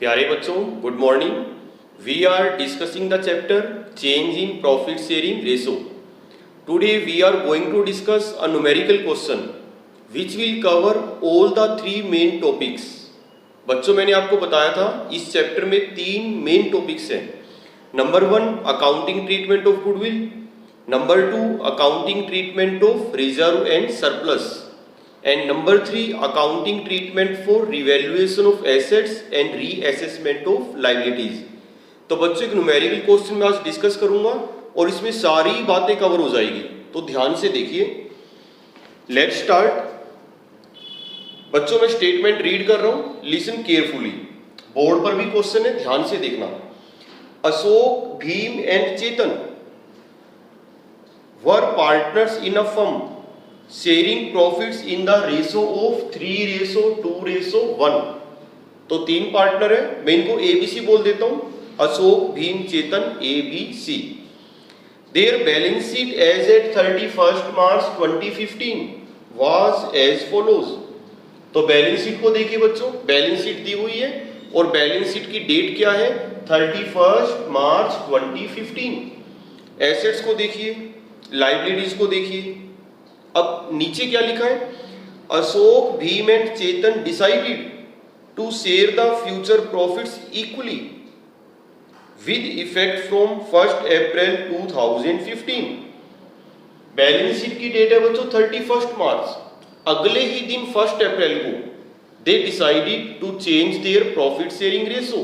प्यारे बच्चों, good morning. We are discussing the chapter change in profit sharing ratio. Today we are going to discuss a numerical question which will cover all the three main topics. बच्चों, मैंने आपको बताया था इस chapter में तीन मेन टॉपिक्स हैं। Number 1 accounting treatment of goodwill, number 2 accounting treatment of reserve and surplus, and number 3 accounting treatment for revaluation of assets and reassessment of liabilities। तो बच्चों, एक न्यूमेरिकल क्वेश्चन में आज डिस्कस करूंगा और इसमें सारी बातें कवर हो जाएगी, तो ध्यान से देखिए। Let's start. बच्चों, मैं स्टेटमेंट रीड कर रहा हूं, लिसन केयरफुली। बोर्ड पर भी क्वेश्चन है, ध्यान से देखना। Ashok, Bhim and Chetan were partners in a firm sharing profits in the ratio of 3:2:1। तो तीन पार्टनर है, मैं इनको एबीसी बोल देता हूं, Ashok, Bhim, Chetan, ABC. Their balance sheet as at 31 March 2015 was as follows. तो बैलेंस शीट को देखिए बच्चों, बैलेंस शीट दी हुई है और बैलेंस शीट की डेट क्या है, 31 मार्च 2015। एसेट्स को देखिए, लाइबिलिटीज को देखिए। अब नीचे क्या लिखा है, Ashok, Bhim and Chetan decided to share the future profits equally with effect from 1 April 2015। Balance sheet की डेट है बच्चों 31 मार्च। अगले ही दिन 1 अप्रैल को they decided to change their profit sharing ratio.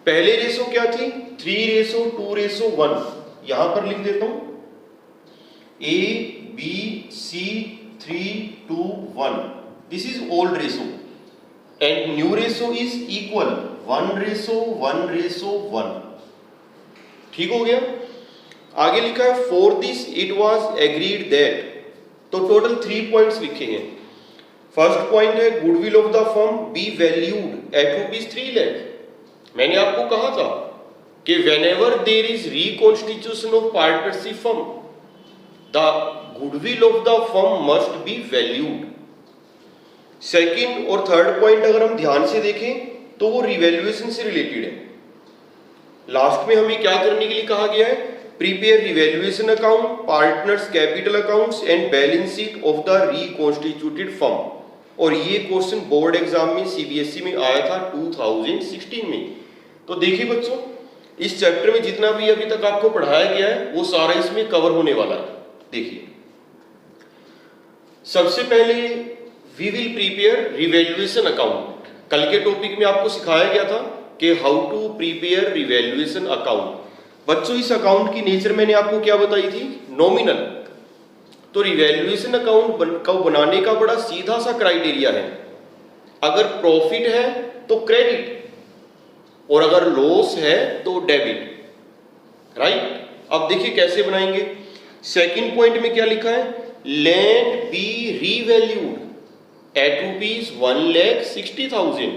पहले रेशो क्या थी, 3:2:1। यहां पर लिख देता हूं A, B, C, 3:2:1. This is old ratio and new ratio is equal 1:1:1। ठीक हो गया। आगे लिखा है for this it was agreed that। तो टोटल 3 पॉइंट्स लिखे हैं। फर्स्ट पॉइंट है goodwill of the firm be valued at ₹3 lakh. मैंने आपको कहा था कि whenever there is reconstitution of partnership firm the goodwill of the firm must be valued। Second और थर्ड पॉइंट अगर हम ध्यान से देखें तो वो रिवैल्यूएशन से रिलेटेड है। लास्ट में हमें क्या करने के लिए कहा गया है, prepare revaluation account, partners capital accounts and balance sheet of the reconstituted firm. और ये क्वेश्चन बोर्ड एग्जाम में सीबीएसई में आया था 2016 में। तो देखिए बच्चों, इस चैप्टर में जितना भी अभी तक आपको पढ़ाया गया है वो सारा इसमें कवर होने वाला है। देखिए, सबसे पहले we will prepare revaluation account. कल के टॉपिक में आपको सिखाया गया था कि how to prepare revaluation account. बच्चों, इस अकाउंट की नेचर मैंने आपको क्या बताई थी, नॉमिनल। तो रिवैल्यूएशन अकाउंट को बनाने का बड़ा सीधा सा क्राइटेरिया है। अगर प्रॉफिट है तो क्रेडिट और अगर लॉस है तो डेबिट। राइट। अब देखिए कैसे बनाएंगे। सेकंड पॉइंट में क्या लिखा है, land be revalued at ₹1,60,000।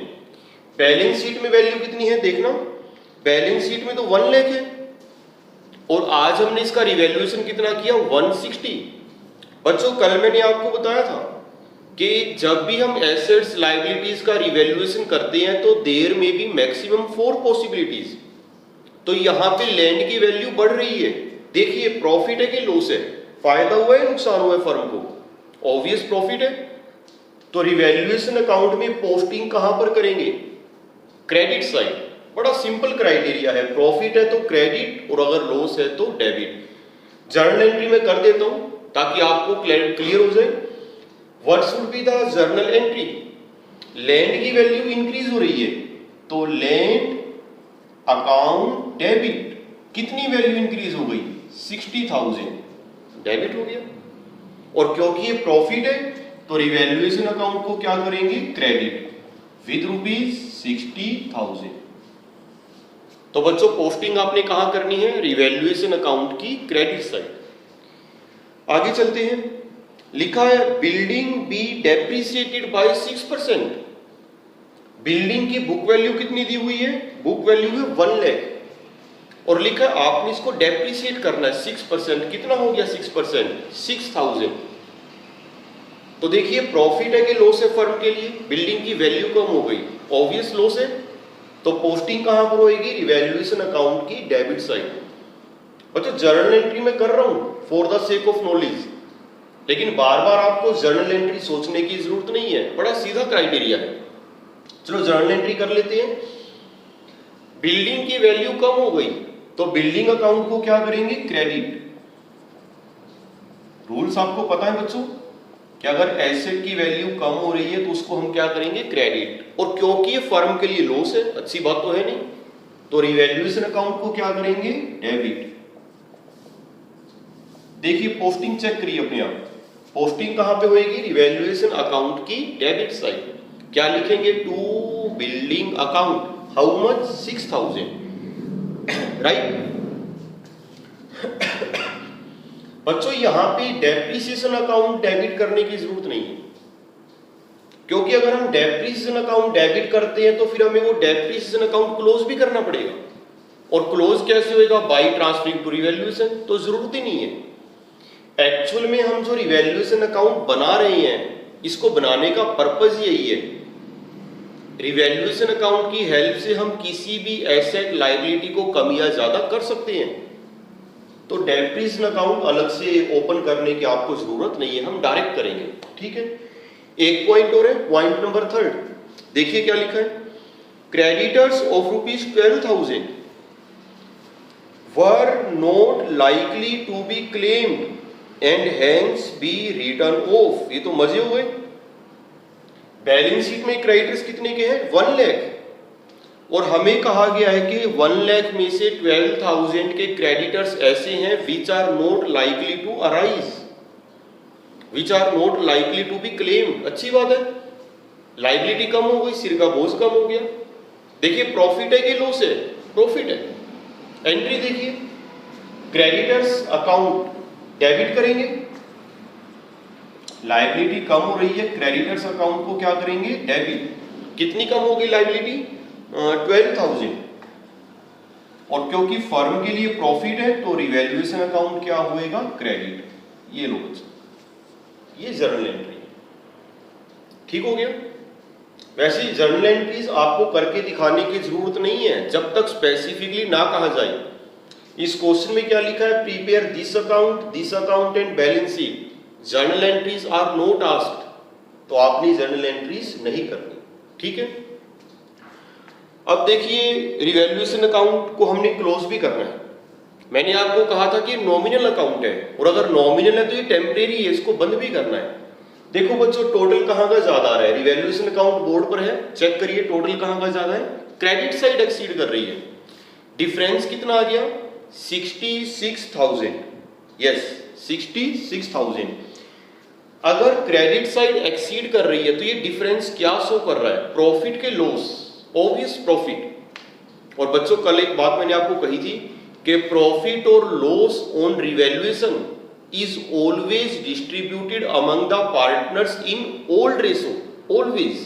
Balance sheet में वैल्यू कितनी है देखना, बैलेंस शीट में तो 1 लाख है और आज हमने इसका रिवैल्यूएशन कितना किया, 160। बच्चों, कल मैंने आपको बताया था कि जब भी हम एसेट्स लायबिलिटीज का रिवैल्यूएशन करते हैं तो देयर में भी मैक्सिमम 4 पॉसिबिलिटीज। तो यहां पे लैंड की वैल्यू बढ़ रही है। देखिए, प्रॉफिट है कि लॉस है, फायदा हुआ है नुकसान हुआ है फर्म को, ऑब्वियस प्रॉफिट है। तो रिवैल्यूएशन अकाउंट में पोस्टिंग कहां पर करेंगे, क्रेडिट साइड। बड़ा सिंपल क्राइटेरिया है, प्रॉफिट है तो क्रेडिट और अगर लॉस है तो डेबिट। जर्नल एंट्री में कर देता हूं ताकि आपको क्लियर हो जाए। What should be the journal entry, land की वैल्यू इंक्रीज हो रही है तो लैंड अकाउंट डेबिट। कितनी वैल्यू इंक्रीज हो गई, 60,000, डेबिट हो गया। और क्योंकि ये प्रॉफिट है तो रिवैल्यूएशन अकाउंट को क्या करेंगे, क्रेडिट विद ₹60,000। तो बच्चों, पोस्टिंग आपने कहां करनी है, रिवैल्यूएशन अकाउंट की क्रेडिट साइड। आगे चलते हैं। लिखा है building be depreciated by 6%। Building की बुक वैल्यू कितनी दी हुई है, बुक वैल्यू है 1 लाख और लिखा है आपने इसको डेप्रिसिएट करना है 6%। कितना हो गया 6%, 6,000। तो देखिए, प्रॉफिट है कि लॉस है फर्म के लिए, बिल्डिंग की वैल्यू कम हो गई, ऑब्वियस लॉस है। तो पोस्टिंग कहां पर होगी? रिवैल्यूएशन अकाउंट की डेबिट साइड। बच्चों जर्नल एंट्री में कर रहा हूं for the sake of knowledge, लेकिन बार बार आपको जर्नल एंट्री सोचने की जरूरत नहीं है, बड़ा सीधा क्राइटेरिया है। चलो जर्नल एंट्री कर लेते हैं। बिल्डिंग की वैल्यू कम हो गई तो बिल्डिंग अकाउंट को क्या करेंगे? क्रेडिट। रूल्स आपको पता है बच्चों कि अगर एसेट की वैल्यू कम हो रही है तो उसको हम क्या करेंगे? क्रेडिट। और क्योंकि ये फर्म के लिए लॉस है, अच्छी बात तो है नहीं, तो रिवैल्यूएशन अकाउंट को क्या करेंगे? डेबिट। देखिए पोस्टिंग चेक करिए अपने आप, पोस्टिंग कहां पे होगी? रिवैल्यूएशन अकाउंट की डेबिट साइड। क्या लिखेंगे? To building account, how much? 6000, right. बच्चों यहां पे डेप्रिसिएशन अकाउंट डेबिट करने की जरूरत नहीं है, क्योंकि अगर हम डेप्रिसिएशन अकाउंट डेबिट करते हैं तो फिर हमें वो डेप्रिसिएशन अकाउंट क्लोज भी करना पड़ेगा। और क्लोज कैसे होएगा? By transferring to revaluation. तो जरूरत ही नहीं है। एक्चुअल में हम जो रिवैल्यूएशन अकाउंट बना रहे हैं, इसको बनाने का पर्पस यही है। रिवैल्यूएशन अकाउंट की हेल्प से हम किसी भी एसेट लायबिलिटी को कम या ज्यादा कर सकते हैं। तो डेप्रिसिएशन अकाउंट अलग से ओपन करने की आपको जरूरत नहीं है, हम डायरेक्ट करेंगे। ठीक है, एक पॉइंट और है, पॉइंट नंबर 3। देखिए क्या लिखा है? Creditors of ₹12,000 were not likely to be claimed and hence be return off. ये तो मजे हुए। बैलेंस शीट में क्रेडिटर्स कितने के हैं? 1 लाख। और हमें कहा गया है कि 1 लाख में से 12,000 के क्रेडिटर्स ऐसे हैं which are not likely to arise, which are not likely to be claim. अच्छी बात है, लाइबिलिटी कम हो गई, सिर का बोझ कम हो गया। देखिए प्रॉफिट है कि लॉस है? प्रॉफिट है। एंट्री देखिए, क्रेडिटर्स अकाउंट डेबिट करेंगे, लाइबिलिटी कम हो रही है, क्रेडिटर्स अकाउंट को क्या करेंगे? डेबिट। कितनी कम होगी लाइबिलिटी? 12,000। और क्योंकि फर्म के लिए प्रॉफिट है तो रिवैल्यूएशन अकाउंट क्या होएगा? क्रेडिट। ये लो बच्चों, ये जर्नल एंट्री। ठीक हो गया। वैसे जर्नल एंट्रीज आपको करके दिखाने की जरूरत नहीं है जब तक स्पेसिफिकली ना कहा जाए। इस क्वेश्चन में क्या लिखा है? Prepare this account and balance sheet. Journal entries are not asked, तो आपने जर्नल एंट्रीज नहीं करनी। ठीक है। अब देखिए रिवैल्यूएशन अकाउंट को हमने क्लोज भी करना है। मैंने आपको कहा था कि नॉमिनल अकाउंट है, और अगर नॉमिनल है तो ये टेम्परेरी है, इसको बंद भी करना है। देखो बच्चों टोटल कहां का ज्यादा आ रहा है? रिवैल्यूएशन अकाउंट बोर्ड पर है, चेक करिए टोटल कहां का ज्यादा है? क्रेडिट साइड एक्सीड कर रही है। डिफरेंस कितना आ गया? 66,000। यस 66,000। अगर क्रेडिट साइड एक्सीड कर रही है तो ये डिफरेंस क्या शो कर रहा है? प्रॉफिट के लॉस, ऑब्वियस प्रॉफिट। और बच्चों कल एक बात मैंने आपको कही थी कि प्रॉफिट और loss on revaluation is always distributed among the partners in old ratio, always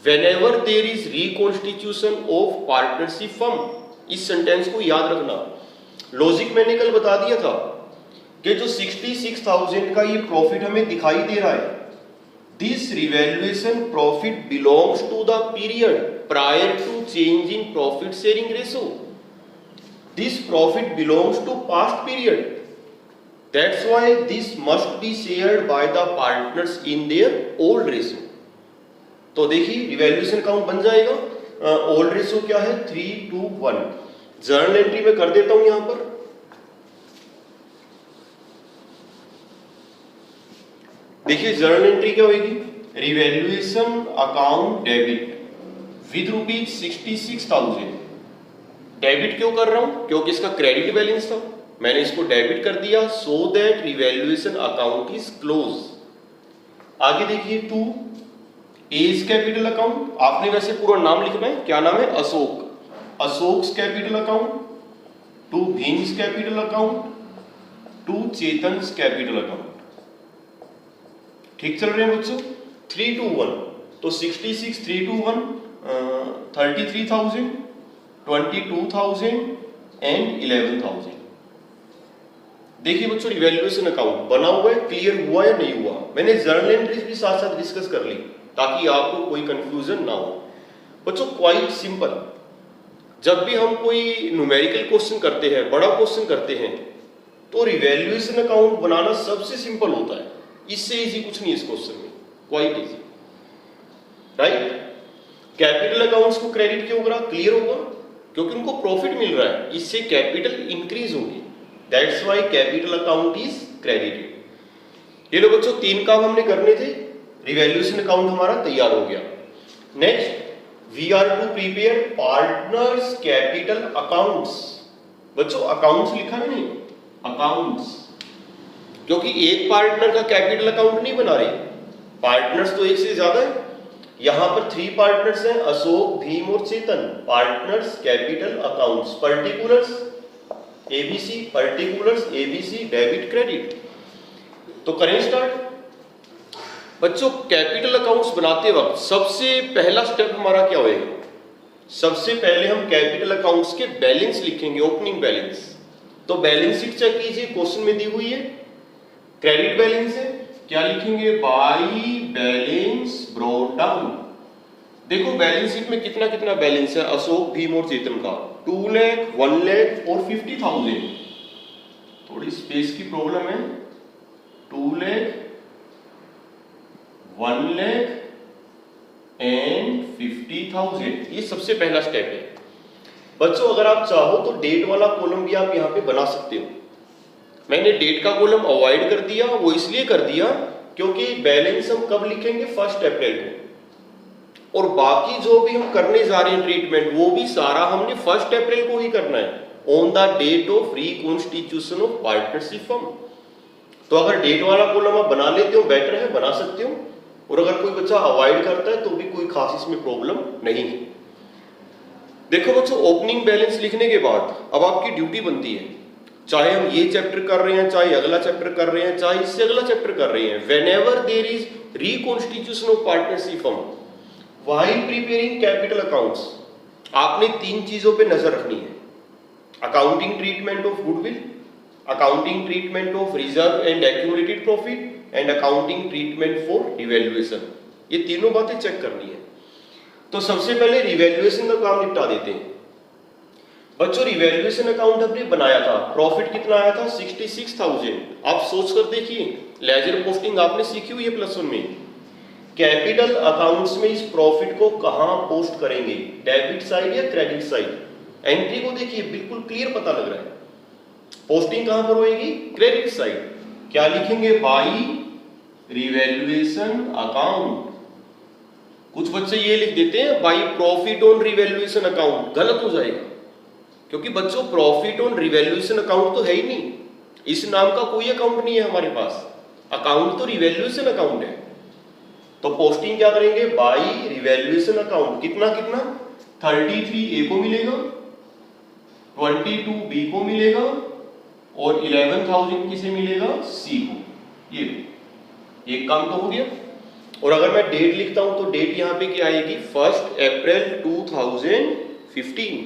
whenever there is reconstitution of partnership firm. इस सेंटेंस को याद रखना। लॉजिक मैंने कल बता दिया था कि जो 66,000 का ये प्रॉफिट हमें दिखाई दे रहा है, this revaluation profit belongs to the period prior to change in profit sharing ratio. This profit belongs to past period, that's why this must be shared by the partners in their old ratio. तो देखिए revaluation account बन जाएगा। Old ratio क्या है? 3:1। Journal entry में कर देता हूं यहां पर। देखिए जर्नल एंट्री क्या होगी? Revaluation account debit with ₹66,000। Debit क्यों कर रहा हूं? क्योंकि इसका क्रेडिट बैलेंस था, मैंने इसको डेबिट कर दिया so that revaluation account is close. आगे देखिए 2 एज कैपिटल अकाउंट। आपने वैसे पूरा नाम लिखना है, क्या नाम है? Ashok. Ashok's capital account, 2 Bhim's capital account, 2 Chetan's capital account. ठीक चल रहे हैं बच्चों? 3:1 तो 66, 3:1 33,000, 22,000 एंड 11,000। देखिए बच्चों रिवैल्यूएशन अकाउंट बना हुआ है, क्लियर हुआ या नहीं हुआ? मैंने जर्नल एंट्रीज भी साथ साथ डिस्कस कर ली ताकि आपको कोई कंफ्यूजन ना हो। बच्चों क्वाइट सिंपल, जब भी हम कोई न्यूमेरिकल क्वेश्चन करते हैं, बड़ा क्वेश्चन करते हैं, तो रिवैल्यूएशन अकाउंट बनाना सबसे सिंपल होता है। इससे इजी कुछ नहीं है इस क्वेश्चन में, quite easy, right. Capital accounts को क्रेडिट क्यों करा? क्लियर होगा, क्योंकि उनको प्रॉफिट मिल रहा है, इससे कैपिटल इंक्रीज होगी, that's why capital account is credited. ये लो बच्चों, 3 काम हमने करने थे, रिवैल्यूएशन अकाउंट हमारा तैयार हो गया। Next, we are to prepare partners capital accounts. बच्चों अकाउंट्स लिखा है नहीं, अकाउंट्स, क्योंकि एक पार्टनर का कैपिटल अकाउंट नहीं बना रहे, पार्टनर्स तो एक से ज्यादा है। यहां पर 3 पार्टनर्स हैं, अशोक, भीम और Chetan. Partners capital accounts, particulars ABC, particulars ABC, debit credit. तो करें स्टार्ट। बच्चों कैपिटल अकाउंट्स बनाते वक्त सबसे पहला स्टेप हमारा क्या होएगा? सबसे पहले हम कैपिटल अकाउंट्स के बैलेंस लिखेंगे, ओपनिंग बैलेंस। तो बैलेंस शीट चेक कीजिए, क्वेश्चन में दी हुई है, क्रेडिट बैलेंस है, क्या लिखेंगे? By balance brought down. देखो बैलेंस शीट में कितना कितना बैलेंस है अशोक, भीम और चेतन का, 2 लाख, 1 लाख और 50,000। थोड़ी स्पेस की प्रॉब्लम है, 2 लाख, 1 लाख एंड 50,000। ये सबसे पहला स्टेप है। बच्चों अगर आप चाहो तो डेट वाला कॉलम भी आप यहाँ पे बना सकते हो। मैंने डेट का कॉलम अवॉइड कर दिया, वो इसलिए कर दिया क्योंकि बैलेंस हम कब लिखेंगे? 1 अप्रैल को, और बाकी जो भी हम करने जा रहे हैं ट्रीटमेंट, वो भी सारा हमने 1 अप्रैल को ही करना है, on the date of reconstitution of partnership firm. तो अगर डेट वाला कॉलम आप बना लेते हो बेटर है, बना सकते हो, और अगर कोई बच्चा अवॉइड करता है तो भी कोई खास इसमें प्रॉब्लम नहीं है। देखो बच्चों, ओपनिंग बैलेंस लिखने के बाद अब आपकी ड्यूटी बनती है, चाहे हम ये चैप्टर कर रहे हैं, चाहे अगला चैप्टर कर रहे हैं, चाहे इससे अगला चैप्टर कर रहे हैं, whenever there is reconstitution of partnership firm, while preparing capital accounts, आपने 3 चीजों पे नजर रखनी है। Accounting treatment of goodwill, accounting treatment of reserve and accumulated profit, and accounting treatment for revaluation. ये तीनों बातें चेक करनी है। तो सबसे पहले रिवैल्यूएशन का काम निपटा देते हैं। बच्चों रिवैल्यूएशन अकाउंट हमने बनाया था, प्रॉफिट कितना आया था? 66,000। आप सोच कर देखिए, लेजर पोस्टिंग आपने सीखी हुई है +1 में। कैपिटल अकाउंट्स में इस प्रॉफिट को कहां पोस्ट करेंगे? डेबिट साइड या क्रेडिट साइड? एंट्री को देखिए, बिल्कुल क्लियर पता लग रहा है। पोस्टिंग कहां पर होगी? Credit side. क्या लिखेंगे? By revaluation account. कुछ बच्चे ये लिख देते हैं by profit on revaluation account, गलत हो जाएगा, क्योंकि बच्चों प्रॉफिट ऑन रिवैल्यूएशन अकाउंट तो है ही नहीं, इस नाम का कोई अकाउंट नहीं है हमारे पास, अकाउंट तो रिवैल्यूएशन अकाउंट है। तो पोस्टिंग क्या करेंगे? By revaluation account. कितना कितना? 33 ए को मिलेगा, 22 बी को मिलेगा, और 11,000 किसे मिलेगा? सी को। ये एक काम तो हो गया। और अगर मैं डेट लिखता हूं तो डेट यहां पे क्या आएगी? 1 अप्रैल 2015।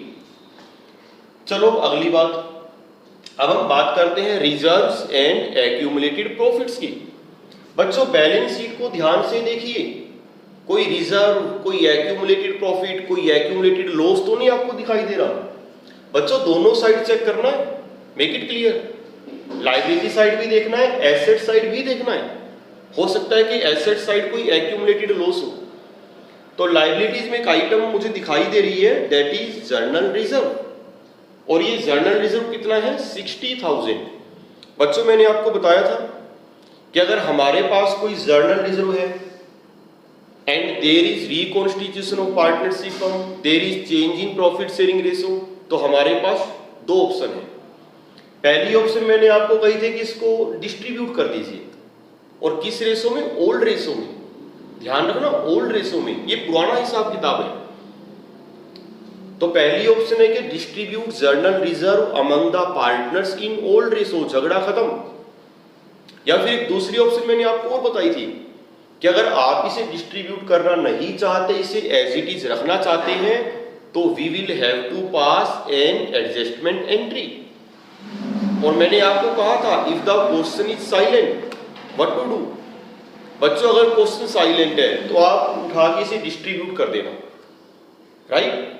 चलो अगली बात, अब हम बात करते हैं रिजर्व्स एंड एक्यूमुलेटेड प्रॉफिट्स की। बच्चों बैलेंस शीट को ध्यान से देखिए, कोई रिजर्व, कोई एक्यूमुलेटेड प्रॉफिट, कोई एक्यूमुलेटेड लॉस तो नहीं आपको दिखाई दे रहा। बच्चों दोनों साइड चेक करना है, make it clear. Liability side भी देखना है, एसेट साइड भी देखना है। हो सकता है कि एसेट साइड कोई एक्यूमुलेटेड लॉस हो। तो लायबिलिटीज में एक आइटम मुझे दिखाई दे रही है, दैट इज जर्नल रिजर्व, और ये जर्नल रिजर्व कितना है? 60,000। बच्चों मैंने आपको बताया था कि अगर हमारे पास कोई जर्नल रिजर्व है and there is reconstitution of partnership firm, there is change in profit sharing ratio, तो हमारे पास 2 ऑप्शन है। पहली ऑप्शन मैंने आपको कही थी कि इसको डिस्ट्रीब्यूट कर दीजिए, और किस रेशो में? ओल्ड रेशो में। ध्यान रखना, ओल्ड रेशो में, ये पुराना हिसाब किताब है। तो पहली ऑप्शन है कि distribute journal reserve among the partners in old ratio, झगड़ा खत्म। या फिर एक दूसरी ऑप्शन मैंने आपको और बताई थी कि अगर आप इसे डिस्ट्रीब्यूट करना नहीं चाहते, इसे एज इट इज रखना चाहते हैं, तो we will have to pass an adjustment entry. और मैंने आपको कहा था if the question is silent what to do. बच्चों अगर क्वेश्चन साइलेंट है तो आप उठा के इसे डिस्ट्रीब्यूट कर देना, राइट।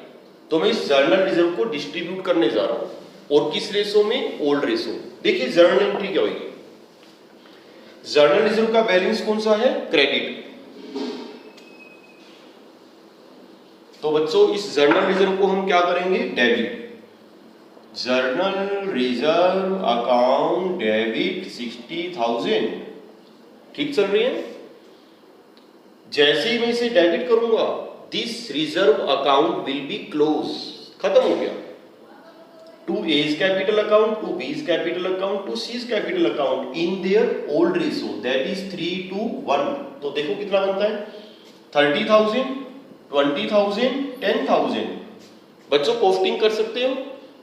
तो मैं इस जर्नल रिजर्व को डिस्ट्रीब्यूट करने जा रहा हूं और किस रेशो में? Old ratio. देखिए जर्नल एंट्री क्या होगी, जर्नल रिजर्व का बैलेंस कौन सा है? क्रेडिट। तो बच्चों इस जर्नल रिजर्व को हम क्या करेंगे? Debit. Journal reserve account debit 60,000। ठीक चल रही है? जैसे ही मैं इसे डेबिट करूंगा, this reserve account will be close, खत्म हो गया। To A's capital account, to B's capital account, to C's capital account in their old ratio, that is 3:1। तो देखो कितना बनता है? 30,000, 20,000, 10,000। बच्चों पोस्टिंग कर सकते हो।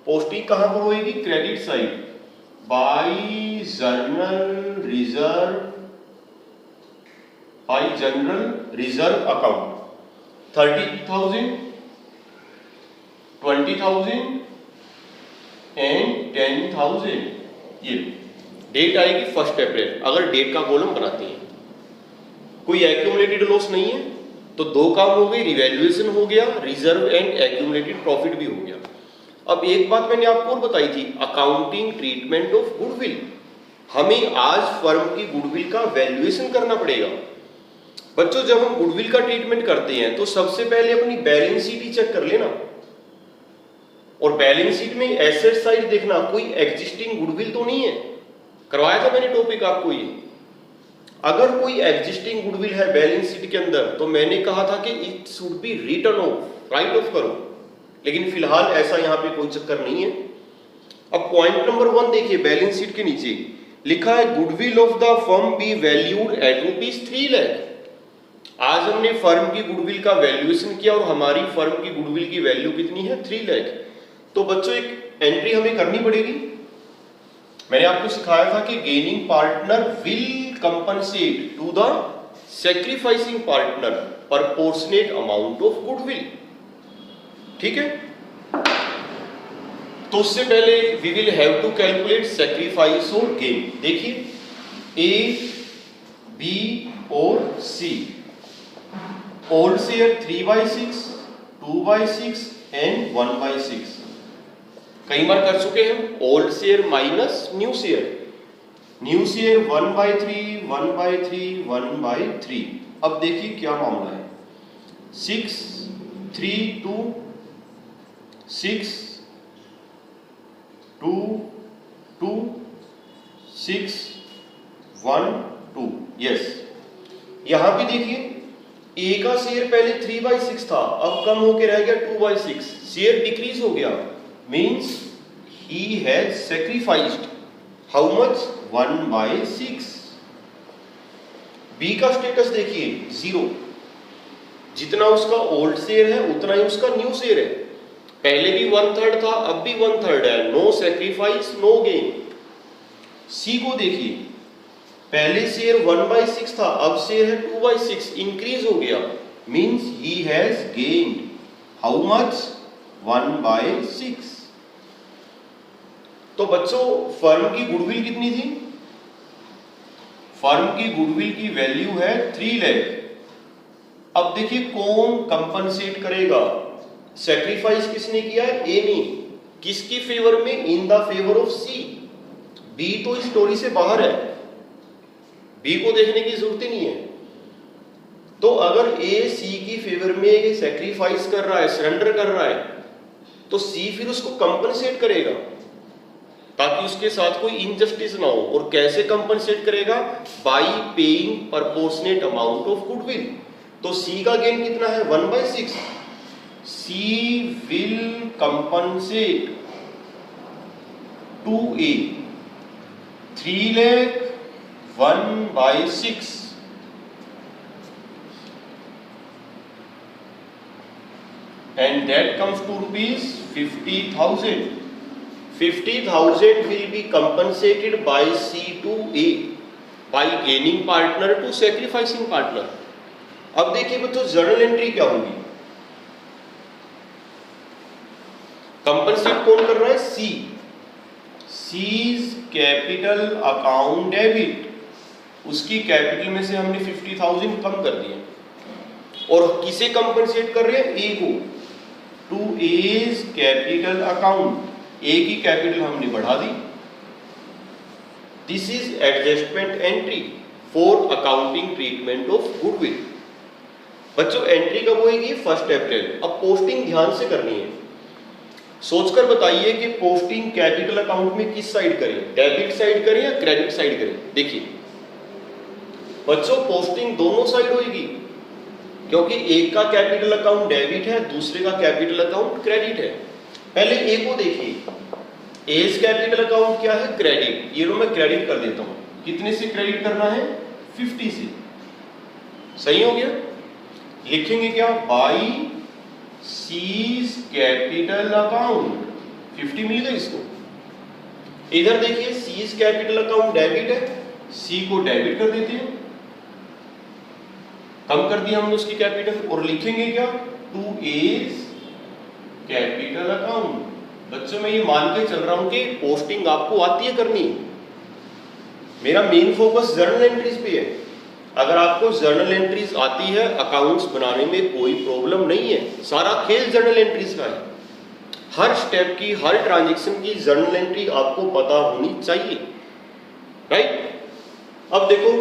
पोस्टिंग कहां पर होगी? Credit side, by journal reserve account. 30,000, 20,000 and 10,000। ये डेट आएगी 1 अप्रैल, अगर डेट का कॉलम बनाते हैं। कोई एक्यूमुलेटेड लॉस नहीं है, तो दो काम हो गए, रिवैल्यूएशन हो गया, रिजर्व एंड एक्यूमुलेटेड प्रॉफिट भी हो गया। अब एक बात मैंने आपको और बताई थी, अकाउंटिंग ट्रीटमेंट ऑफ गुडविल। हमें आज फर्म की गुडविल का वैल्यूएशन करना पड़ेगा। बच्चों जब हम गुडविल का ट्रीटमेंट करते हैं तो सबसे पहले अपनी बैलेंस शीट ही चेक कर लेना, और बैलेंस शीट में एसेट साइड देखना, कोई एग्जिस्टिंग गुडविल तो नहीं है। करवाया था मैंने टॉपिक आपको ये। अगर कोई एग्जिस्टिंग गुडविल है बैलेंस शीट के अंदर, तो मैंने कहा था कि it should be written off, write off करो, लेकिन फिलहाल ऐसा यहां पे कोई चक्कर नहीं है। अब पॉइंट नंबर 1 देखिए, बैलेंस शीट के नीचे लिखा है goodwill of the firm be valued at ₹3 lakh. आज हमने फर्म की गुडविल का वैल्यूएशन किया और हमारी फर्म की गुडविल की वैल्यू कितनी है? 3 लाख। तो बच्चों एक एंट्री हमें करनी पड़ेगी। मैंने आपको सिखाया था कि gaining partner will compensate to the sacrificing partner proportionate amount of goodwill. ठीक है? तो उससे पहले we will have to calculate sacrifice और गेन। देखिए ए, बी और सी। Old share 3/6, 2/6 and 1/6। कई बार कर चुके हैं। Old share minus new share, new share 1/3, 1/3, 1/3। अब देखिए क्या मामला है। 6, 3, 2, 6, 2, 2, 6, 1, 2। यस, यहां भी देखिए ए का शेयर पहले 3/6 था, अब कम होके रह गया 2/6। शेयर डिक्रीज हो गया, means he has sacrificed how much? 1/6। B का स्टेटस देखिए 0, जितना उसका ओल्ड शेयर है उतना ही उसका न्यू शेयर है। पहले भी 1/3 था, अब भी 1/3 है। No sacrifice no gain. C को देखिए, पहले शेयर 1/6 था, अब शेयर है 2/6, इंक्रीज हो गया, means he has gained how much? 1/6। तो बच्चों फर्म की गुडविल कितनी थी? फर्म की गुडविल की वैल्यू है 3 लाख। अब देखिए कौन कंपनसेट करेगा? सैक्रिफाइस किसने किया है? ए ने। किसकी फेवर में? In the favour of C. B तो इस स्टोरी से बाहर है, बी को देखने की जरूरत ही नहीं है। तो अगर ए सी की फेवर में सैक्रिफाइस कर रहा है, सरेंडर कर रहा है, तो सी फिर उसको कंपनसेट करेगा ताकि उसके साथ कोई इनजस्टिस ना हो। और कैसे कंपनसेट करेगा? By paying proportionate amount of goodwill. तो सी का गेन कितना है? 1/6। C will compensate to A 3 lakh 1/6। and that comes to ₹50,000. 50,000 will be compensated by C to A by gaining partner to sacrificing partner. अब देखिए बच्चों journal entry क्या होगी? Compensate कौन कर रहा है? सी। सीज कैपिटल अकाउंट डेबिट, उसकी कैपिटल में से हमने 50,000 कम कर दिए। और किसे कंपनसेट कर रहे हैं? ए को। To A's capital account, A की कैपिटल हमने बढ़ा दी। This is adjustment entry for accounting treatment of goodwill. बच्चों एंट्री कब होगी? 1 अप्रैल। अब पोस्टिंग ध्यान से करनी है, सोचकर बताइए कि पोस्टिंग कैपिटल अकाउंट में किस साइड करें, डेबिट साइड करें या क्रेडिट साइड करें। देखिए बच्चों पोस्टिंग दोनों साइड होगी, क्योंकि एक का कैपिटल अकाउंट डेबिट है, दूसरे का कैपिटल अकाउंट क्रेडिट है। पहले ए को देखिए, एज कैपिटल अकाउंट क्या है? क्रेडिट। ये लो मैं क्रेडिट कर देता हूं। कितने से क्रेडिट करना है? 50 से। सही हो गया? लिखेंगे क्या? बाई सीज कैपिटल अकाउंट 50 मिल गया इसको। इधर देखिए सीज कैपिटल अकाउंट डेबिट है, सी को डेबिट कर देते हैं, कम कर दिया हमने उसकी कैपिटल। और लिखेंगे क्या? To A's capital account. बच्चों मैं ये मान के चल रहा हूं कि पोस्टिंग आपको आती है करनी। मेरा मेन फोकस जर्नल एंट्रीज पे है। अगर आपको जर्नल एंट्रीज आती है, अकाउंट्स बनाने में कोई प्रॉब्लम नहीं है। सारा खेल जर्नल एंट्रीज का है। हर स्टेप की, हर ट्रांजैक्शन की जर्नल एंट्री आपको पता होनी चाहिए, राइट? अब देखो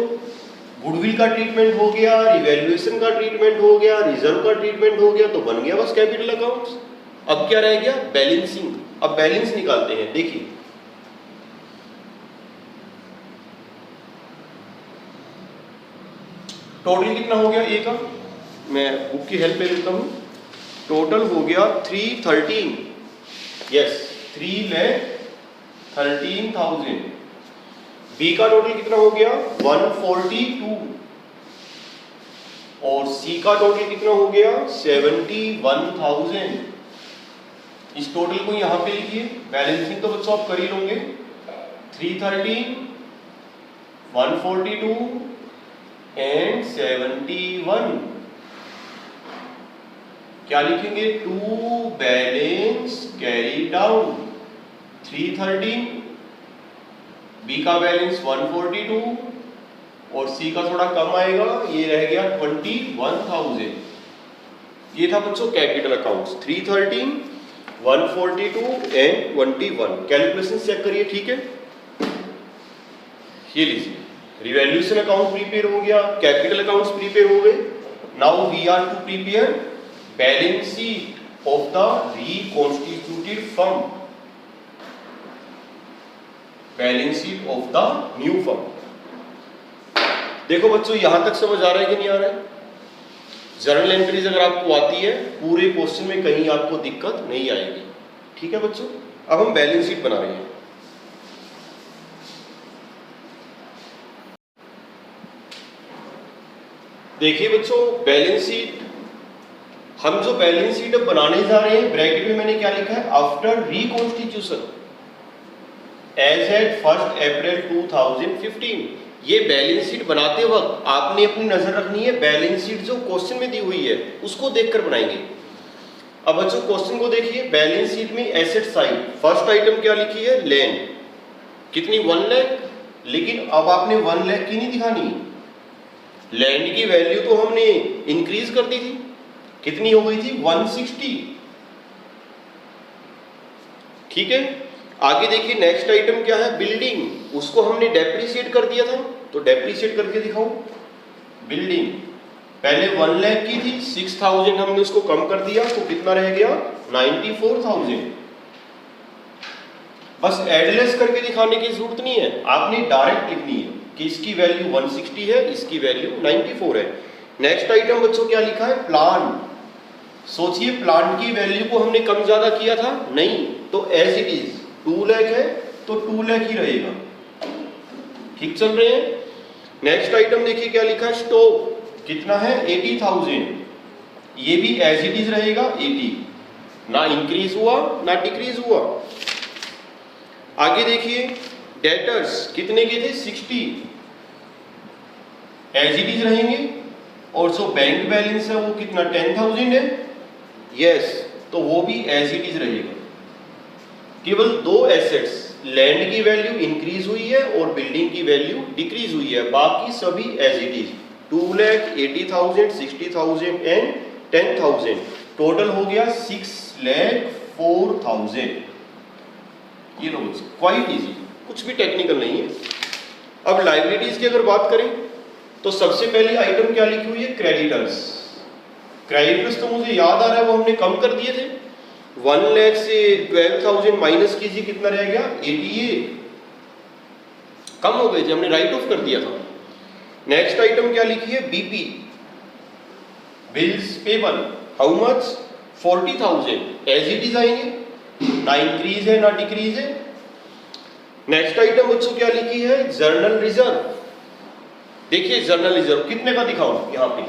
गुडविल का ट्रीटमेंट हो गया, रिवैल्यूएशन का ट्रीटमेंट हो गया, रिजर्व का ट्रीटमेंट हो गया, तो बन गया बस कैपिटल अकाउंट्स। अब क्या रह गया? बैलेंसिंग। अब बैलेंस निकालते हैं। देखिए टोटल कितना हो गया ए का? मैं बुक की हेल्प ले लेता हूं। टोटल हो गया 313। यस 3,13,000। बी का टोटल कितना हो गया? 142। और सी का टोटल कितना हो गया? 71,000। इस टोटल को यहां पे लिखिए। बैलेंसिंग तो बच्चों आप कर ही लोगे। 313, 142 एंड 71। क्या लिखेंगे? To balance carry down 313, B का बैलेंस 142 और सी का थोड़ा कम आएगा, ये रह गया 21,000। ये था बच्चों capital accounts 313, 142 and 21। Calculation check करिए, ठीक है? ये लीजिए रिवैल्यूएशन अकाउंट प्रिपेयर हो गया, कैपिटल अकाउंट्स प्रिपेयर हो गए। Now we are to prepare balance sheet of the reconstituted firm, balance sheet of the new firm. देखो बच्चों यहां तक समझ आ रहा है कि नहीं आ रहा है? जर्नल एंट्रीज अगर आपको आती है, पूरे क्वेश्चन में कहीं आपको दिक्कत नहीं आएगी, ठीक है बच्चों? अब हम बैलेंस शीट बना रहे हैं। देखिए बच्चों बैलेंस शीट, हम जो बैलेंस शीट अब बनाने जा रहे हैं, ब्रैकेट में मैंने क्या लिखा है? After reconstitution as eight 1 April 2015। ये बैलेंस शीट बनाते वक्त आपने अपनी नजर रखनी है, बैलेंस शीट जो क्वेश्चन में दी हुई है उसको देखकर बनाएंगे। अब बच्चों क्वेश्चन को देखिए, बैलेंस शीट में एसेट साइड फर्स्ट आइटम क्या लिखी है? लैंड। कितनी? 1 लाख। लेकिन अब आपने 1 लाख की नहीं दिखानी, लैंड की वैल्यू तो हमने इंक्रीज कर दी थी। कितनी हो गई थी? 160। ठीक है, आगे देखिए नेक्स्ट आइटम क्या है? बिल्डिंग। उसको हमने डेप्रिशिएट कर दिया था, तो डेप्रिशिएट करके दिखाओ। बिल्डिंग पहले 1 लाख की थी, 6,000 हमने उसको कम कर दिया, तो कितना रह गया? 94,000। बस एडलेस करके दिखाने की जरूरत नहीं है, आपने डायरेक्ट लिखनी है कि इसकी वैल्यू 160 है, इसकी वैल्यू 94 है। नेक्स्ट आइटम बच्चों क्या लिखा है? प्लांट। सोचिए प्लांट की वैल्यू को हमने कम ज्यादा किया था? नहीं, तो एज इट इज 2 लाख है तो 2 लाख ही रहेगा। ठीक चल रहे हैं? नेक्स्ट आइटम देखिए क्या लिखा है? स्टॉक। कितना है? 80,000। ये भी एज इट इज रहेगा 80, ना इंक्रीज हुआ ना डिक्रीज हुआ। आगे देखिए डेटर्स कितने के थे? 60, एज इट इज रहेंगे। और जो बैंक बैलेंस है वो कितना? 10,000 है। यस, तो वो भी एज इट इज रहेगा। केवल 2 एसेट्स, लैंड की वैल्यू इंक्रीज हुई है और बिल्डिंग की वैल्यू डिक्रीज हुई है, बाकी सभी as it is. 2 lakh, 80,000, 60,000 and 10,000। Total हो गया 6,04,000। ये लो बच्चों, क्वाइट इजी, कुछ भी टेक्निकल नहीं है। अब लायबिलिटीज की अगर बात करें तो सबसे पहली आइटम क्या लिखी हुई है, क्रेडिटर्स। क्रेडिटर्स तो मुझे याद आ रहा है वो हमने कम कर दिए थे, 1 लाख से 12,000 माइनस कीजिए, कितना रह गया 88, कम हो गए थे, हमने राइट ऑफ कर दिया था। नेक्स्ट आइटम क्या लिखी है, BP, bills payable, how much 40,000, as it is आएंगे, ना इंक्रीज है ना डिक्रीज है। नेक्स्ट आइटम बच्चों क्या लिखी है, जर्नल रिजर्व। देखिए जर्नल रिजर्व कितने का दिखाऊं, यहाँ पे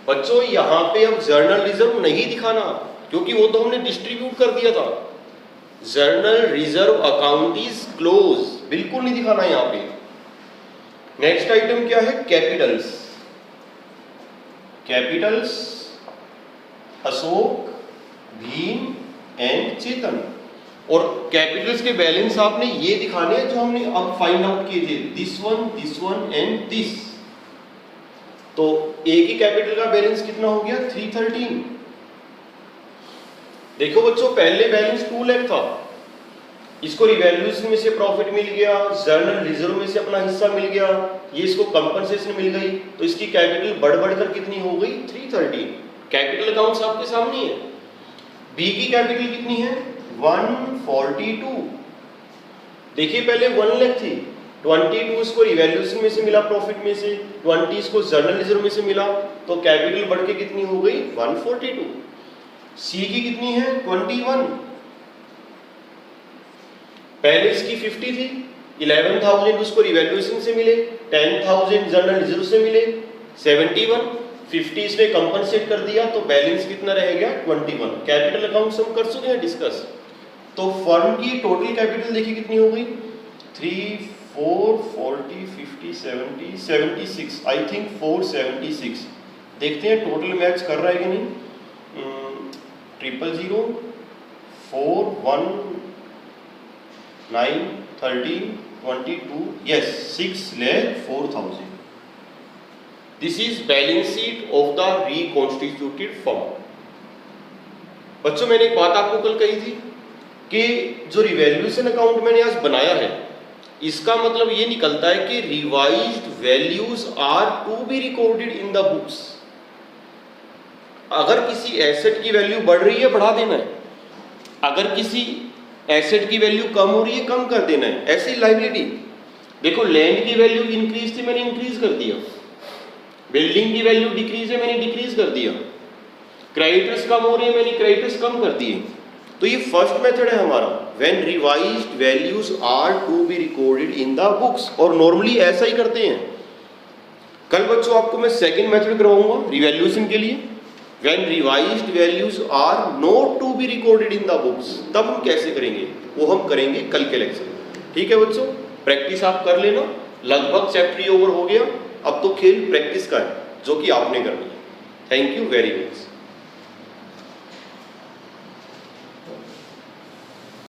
बच्चों, यहाँ पे अब जर्नल रिजर्व नहीं दिखाना क्योंकि वो तो हमने डिस्ट्रीब्यूट कर दिया था। General reserve account is close, बिल्कुल नहीं दिखाना यहाँ पे। नेक्स्ट आइटम क्या है, capitals. Capitals Ashok, Bhim and Chetan, और कैपिटल्स के बैलेंस आपने ये दिखाने हैं जो हमने अब फाइंड आउट किए थे, दिस वन एंड दिस। तो एक ही कैपिटल का बैलेंस कितना हो गया, 313। देखो बच्चों, पहले बैलेंस 2 लाख था, इसको रिवैल्यूएशन में से प्रॉफिट मिल गया, जर्नल रिजर्व में से अपना हिस्सा मिल गया, ये इसको कंपनसेशन मिल गई, तो इसकी कैपिटल बढ़ बढ़कर कितनी हो गई, 313। कैपिटल अकाउंट्स आपके सामने है। बी की कैपिटल कितनी है, 142। देखिए पहले 1 लाख थी, 22 इसको रिवैल्यूएशन में से मिला, प्रॉफिट में से 20 इसको जर्नल रिजर्व में से मिला, तो कैपिटल बढ़ के कितनी हो गई, 142। सी की कितनी है, 21। पहले इसकी 50 थी, 11,000 उसको रिवैल्यूएशन से मिले, 10,000 जर्नल रिजर्व से मिले, 71, 50 इसने कंपनसेट कर दिया, तो बैलेंस कितना रह गया, 21। कैपिटल अकाउंट हम कर चुके हैं डिस्कस। तो फर्म की टोटल कैपिटल देखिए कितनी हो गई, 3, 4, 40, 50, 70, 76, आई थिंक 476। देखते हैं टोटल मैच कर रहा है कि नहीं। 000, 4, 1, 9, 13, 22, yes, 6,04,000. This is balance sheet of the reconstituted firm. बच्चों मैंने एक बात आपको कल कही थी कि जो रिवैल्यूएशन अकाउंट मैंने आज बनाया है, इसका मतलब ये निकलता है कि revised values are to be recorded in the books. अगर किसी एसेट की वैल्यू बढ़ रही है बढ़ा देना है, अगर किसी एसेट की वैल्यू कम हो रही है कम कर देना है। ऐसी लायबिलिटी देखो, लैंड की वैल्यू इंक्रीज थी मैंने इंक्रीज कर दिया, बिल्डिंग की वैल्यू डिक्रीज है मैंने डिक्रीज कर दिया, क्रेडिटर्स कम हो रहे हैं मैंने क्रेडिटर्स कम कर दिए। तो ये फर्स्ट मेथड है हमारा, when revised values are to be recorded in the books, और नॉर्मली ऐसा ही करते हैं। कल बच्चों आपको मैं सेकंड मेथड करवाऊंगा रिवैल्यूएशन के लिए, when revised values are not to be recorded in the books. तब हम कैसे करेंगे वो हम करेंगे कल के लेक्चर में। ठीक है बच्चों, प्रैक्टिस आप कर लेना, लगभग चैप्टर ओवर हो गया, अब तो खेल प्रैक्टिस का है जो कि आपने करनी है। Thank you very much.